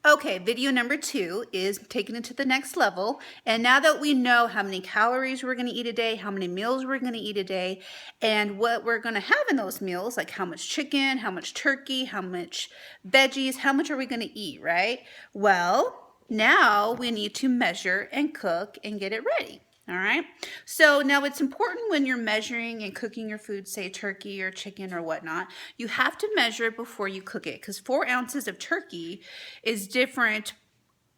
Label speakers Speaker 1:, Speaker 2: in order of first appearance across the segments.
Speaker 1: Okay, video number 2 is taking it to the next level. And now that we know how many calories we're going to eat a day, how many meals we're going to eat a day, and what we're going to have in those meals, like how much chicken, how much turkey, how much veggies, how much are we going to eat, right? Well, now we need to measure and cook and get it ready. All right. So now it's important when you're measuring and cooking your food, say turkey or chicken or whatnot, you have to measure it before you cook it, because 4 ounces of turkey is different,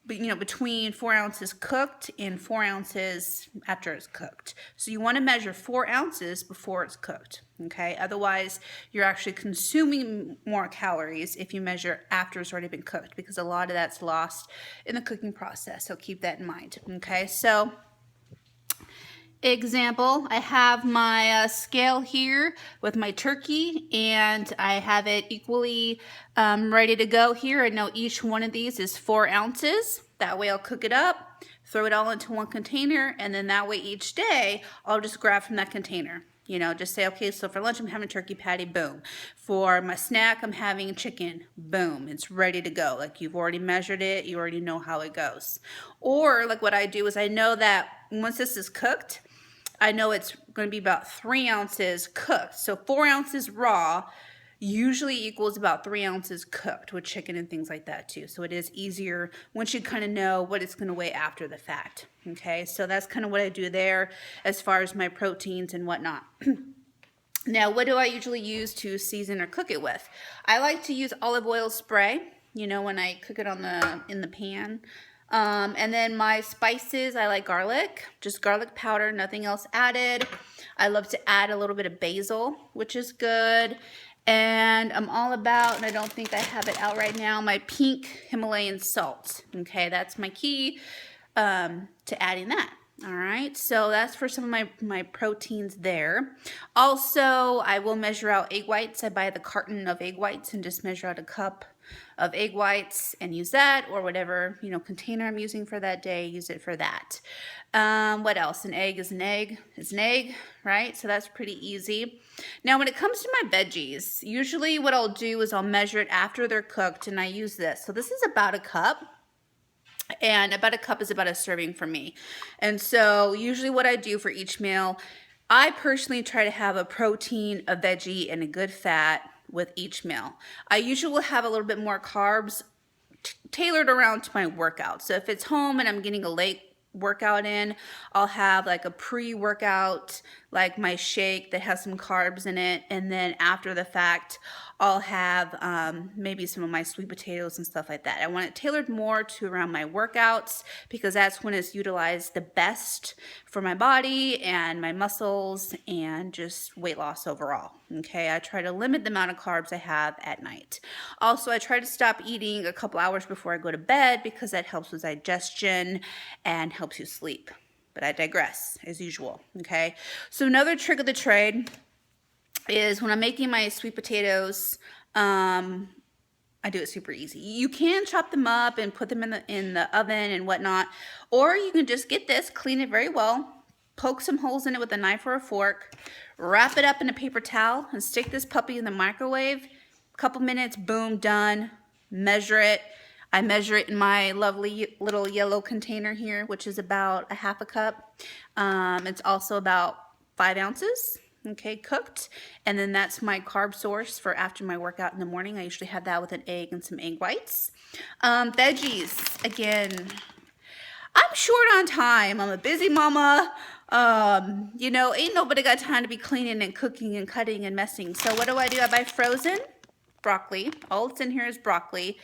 Speaker 1: between 4 ounces cooked and 4 ounces after it's cooked. So you want to measure 4 ounces before it's cooked. Okay. Otherwise, you're actually consuming more calories if you measure after it's already been cooked, because a lot of that's lost in the cooking process. So keep that in mind. Okay. So example, I have my scale here with my turkey, and I have it equally ready to go here. I know each one of these is 4 ounces. That way I'll cook it up, throw it all into one container, and then that way each day I'll just grab from that container. Just say, okay, so for lunch I'm having turkey patty, boom. For my snack I'm having chicken, boom. It's ready to go. Like, you've already measured it, you already know how it goes. Or like what I do is I know that once this is cooked, I know it's going to be about 3 ounces cooked. So 4 ounces raw usually equals about 3 ounces cooked with chicken and things like that too. So it is easier once you kind of know what it's going to weigh after the fact. Okay, so that's kind of what I do there as far as my proteins and whatnot. Now, what do I usually use to season or cook it with? I like to use olive oil spray, when I cook it in the pan. And then my spices, I like garlic, just garlic powder, nothing else added. I love to add a little bit of basil, which is good. And I'm all about, and I don't think I have it out right now, my pink Himalayan salt. Okay, that's my key to adding that. All right, so that's for some of my proteins there. Also, I will measure out egg whites. I buy the carton of egg whites and just measure out a cup of egg whites and use that, or whatever container I'm using for that day, use it for that. What else? An egg is an egg is an egg, right? So that's pretty easy. Now, when it comes to my veggies, usually what I'll do is I'll measure it after they're cooked, and I use this. So this is about a cup. And about a cup is about a serving for me. And so usually what I do for each meal, I personally try to have a protein, a veggie, and a good fat with each meal. I usually will have a little bit more carbs tailored around to my workout. So if it's home and I'm getting a late workout in, I'll have like a pre-workout, like my shake that has some carbs in it, and then after the fact I'll have maybe some of my sweet potatoes and stuff like that. I want it tailored more to around my workouts, because that's when it's utilized the best for my body and my muscles and just weight loss overall. Okay, I try to limit the amount of carbs I have at night. Also, I try to stop eating a couple hours before I go to bed, because that helps with digestion and helps you sleep. But I digress, as usual. Okay, so another trick of the trade is when I'm making my sweet potatoes, I do it super easy. You can chop them up and put them in the oven and whatnot, or you can just get this, clean it very well, poke some holes in it with a knife or a fork, wrap it up in a paper towel, and stick this puppy in the microwave. A couple minutes, boom, done. Measure it. I measure it in my lovely little yellow container here, which is about a half a cup. It's also about 5 ounces. Okay, cooked. And then that's my carb source for after my workout in the morning. I usually have that with an egg and some egg whites. Veggies, again, I'm short on time. I'm a busy mama. Ain't nobody got time to be cleaning and cooking and cutting and messing. So what do? I buy frozen broccoli. All that's in here is broccoli.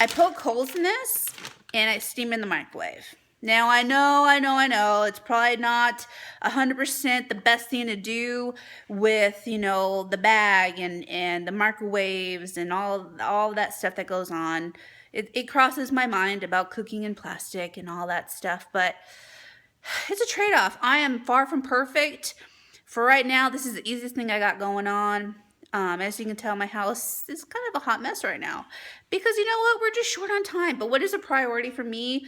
Speaker 1: I poke holes in this and I steam in the microwave. Now, I know, it's probably not 100% the best thing to do with, the bag and the microwaves and all that stuff that goes on. It crosses my mind about cooking in plastic and all that stuff, but it's a trade-off. I am far from perfect. For right now, this is the easiest thing I got going on. As you can tell, my house is kind of a hot mess right now, because you know what? We're just short on time. But what is a priority for me?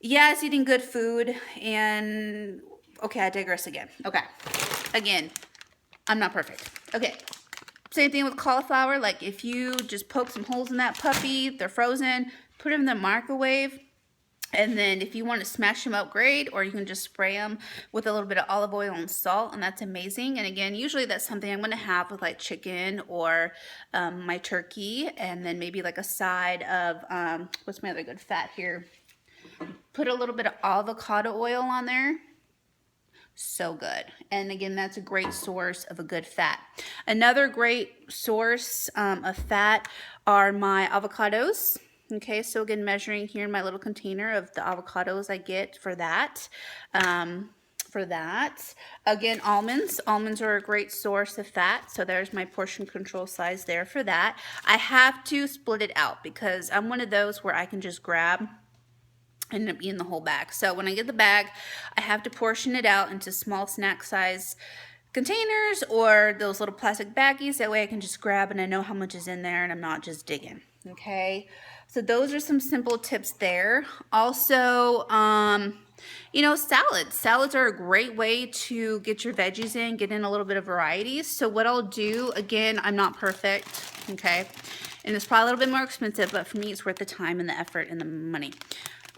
Speaker 1: Yeah, it's eating good food, and okay, I digress again. Okay, again, I'm not perfect. Okay, same thing with cauliflower. Like, if you just poke some holes in that puppy, they're frozen, put them in the microwave. And then if you want to smash them up, great, or you can just spray them with a little bit of olive oil and salt, and that's amazing. And again, usually that's something I'm going to have with like chicken or my turkey, and then maybe like a side of, what's my other good fat here? Put a little bit of avocado oil on there. So good. And again, that's a great source of a good fat. Another great source of fat are my avocados. Okay, so again, measuring here in my little container of the avocados I get for that. Again, almonds. Almonds are a great source of fat, so there's my portion control size there for that. I have to split it out because I'm one of those where I can just grab and end up eating the whole bag. So when I get the bag, I have to portion it out into small snack size containers or those little plastic baggies. That way I can just grab and I know how much is in there and I'm not just digging. Okay, so those are some simple tips there. Also, you know, salads. Salads are a great way to get your veggies in, get in a little bit of variety. So what I'll do, again, I'm not perfect, okay? And it's probably a little bit more expensive, but for me, it's worth the time and the effort and the money.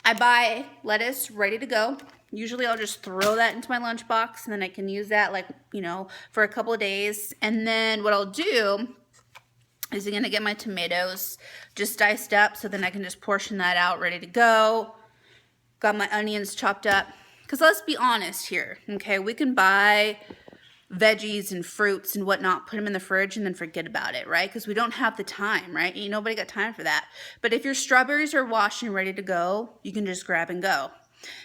Speaker 1: I buy lettuce ready to go. Usually I'll just throw that into my lunchbox and then I can use that like, you know, for a couple of days. And then what I'll do is I'm gonna get my tomatoes just diced up so then I can just portion that out ready to go. Got my onions chopped up. Because let's be honest here, okay? We can buy veggies and fruits and whatnot, put them in the fridge and then forget about it, right? Because we don't have the time, right? Ain't nobody got time for that. But if your strawberries are washed and ready to go, you can just grab and go.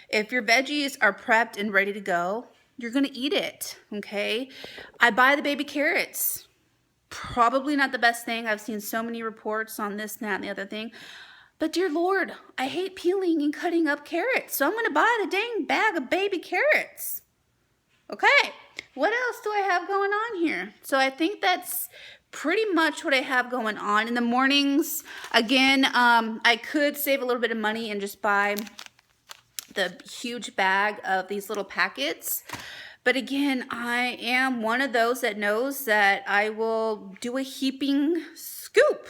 Speaker 1: If your veggies are prepped and ready to go, you're gonna eat it, okay? I buy the baby carrots. Probably not the best thing. I've seen so many reports on this, that, and the other thing. But dear Lord, I hate peeling and cutting up carrots. So I'm going to buy the dang bag of baby carrots. Okay, what else do I have going on here? So I think that's pretty much what I have going on. In the mornings, again, I could save a little bit of money and just buy the huge bag of these little packets. But again, I am one of those that knows that I will do a heaping scoop.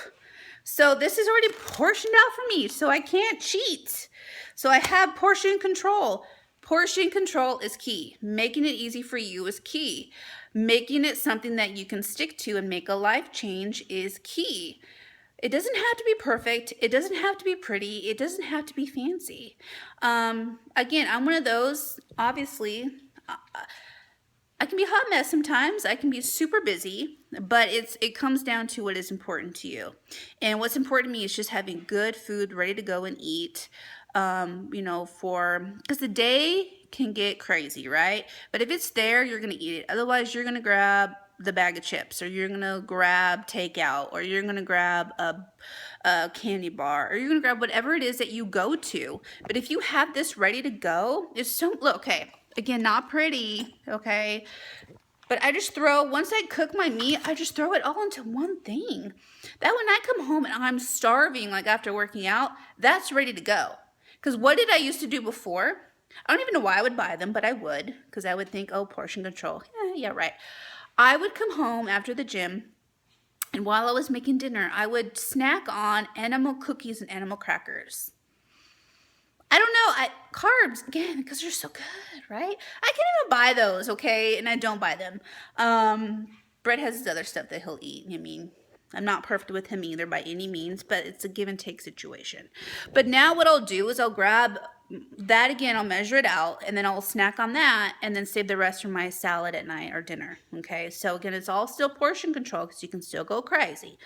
Speaker 1: So this is already portioned out for me, so I can't cheat. So I have portion control. Portion control is key. Making it easy for you is key. Making it something that you can stick to and make a life change is key. It doesn't have to be perfect. It doesn't have to be pretty. It doesn't have to be fancy. Again, I'm one of those, obviously, I can be a hot mess sometimes. I can be super busy, but it comes down to what is important to you. And what's important to me is just having good food ready to go and eat, you know, because the day can get crazy, right? But if it's there, you're going to eat it. Otherwise, you're going to grab the bag of chips, or you're going to grab takeout, or you're going to grab a candy bar, or you're going to grab whatever it is that you go to. But if you have this ready to go, it's so, look, okay. Again, not pretty, okay? But I just once I cook my meat, I just throw it all into one thing. That when I come home and I'm starving, like after working out, that's ready to go. Because what did I used to do before? I don't even know why I would buy them, but I would. Because I would think, oh, portion control. Yeah, right. I would come home after the gym, and while I was making dinner, I would snack on animal cookies and animal crackers. I don't know, carbs, again, because they're so good, right? I can't even buy those, okay? And I don't buy them. Brett has his other stuff that he'll eat. I mean, I'm not perfect with him either by any means, but it's a give and take situation. But now what I'll do is I'll grab that again, I'll measure it out, and then I'll snack on that, and then save the rest for my salad at night or dinner, okay? So again, it's all still portion control because you can still go crazy.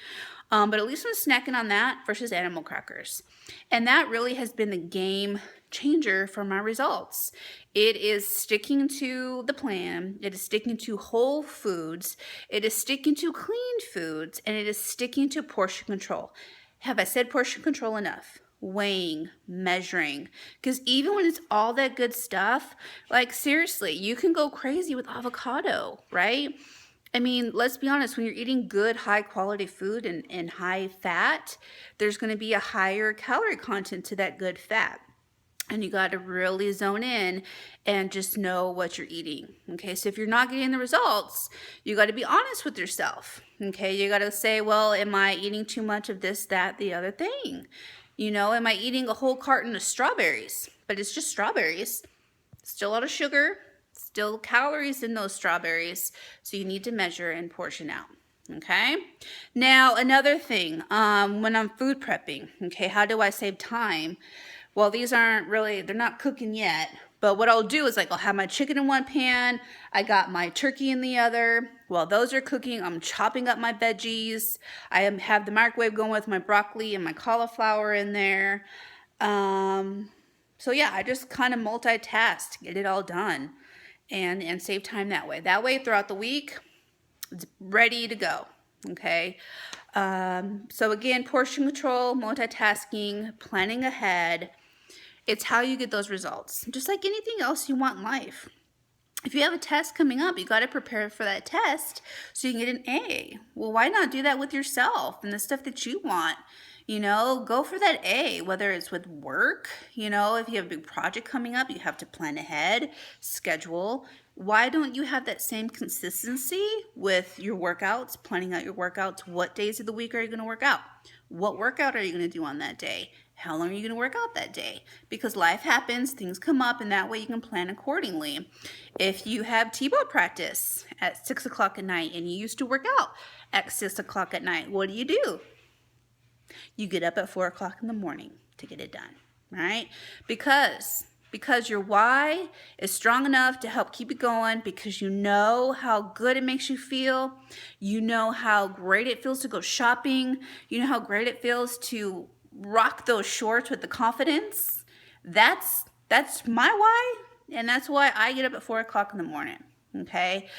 Speaker 1: But at least I'm snacking on that versus animal crackers. And that really has been the game changer for my results. It is sticking to the plan. It is sticking to whole foods. It is sticking to clean foods. And it is sticking to portion control. Have I said portion control enough? Weighing, measuring. Because even when it's all that good stuff, like seriously, you can go crazy with avocado, right? I mean, let's be honest, when you're eating good, high quality food and high fat, there's going to be a higher calorie content to that good fat. And you got to really zone in and just know what you're eating. Okay, so if you're not getting the results, you got to be honest with yourself. Okay, you got to say, well, am I eating too much of this, that, the other thing? You know, am I eating a whole carton of strawberries? But it's just strawberries. Still a lot of sugar, still calories in those strawberries. So you need to measure and portion out. Okay, now another thing, when I'm food prepping, okay, how do I save time? Well, these aren't really, they're not cooking yet, but what I'll do is like I'll have my chicken in one pan, I got my turkey in the other. While those are cooking, I'm chopping up my veggies. I have the microwave going with my broccoli and my cauliflower in there. So yeah, I just kind of multitask, get it all done, and save time that way. That way, throughout the week, it's ready to go. Okay. So again, portion control, multitasking, planning ahead. It's how you get those results. Just like anything else you want in life. If you have a test coming up, you got to prepare for that test so you can get an A. Well, why not do that with yourself and the stuff that you want? You know, go for that A, whether it's with work, you know, if you have a big project coming up, you have to plan ahead, schedule. Why don't you have that same consistency with your workouts, planning out your workouts? What days of the week are you going to work out? What workout are you going to do on that day? How long are you going to work out that day? Because life happens, things come up, and that way you can plan accordingly. If you have T-ball practice at 6 o'clock at night and you used to work out at 6 o'clock at night, what do? You get up at 4 o'clock in the morning to get it done, right? Because your why is strong enough to help keep it going, because you know how good it makes you feel. You know how great it feels to go shopping. You know how great it feels to rock those shorts with the confidence. That's my why, and that's why I get up at 4 o'clock in the morning. Okay,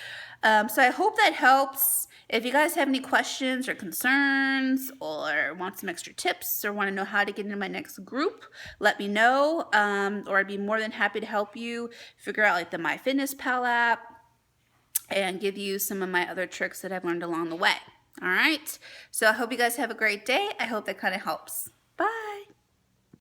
Speaker 1: so I hope that helps. If you guys have any questions or concerns, or want some extra tips, or want to know how to get into my next group, let me know, or I'd be more than happy to help you figure out like the MyFitnessPal app and give you some of my other tricks that I've learned along the way. All right, so I hope you guys have a great day. I hope that kind of helps.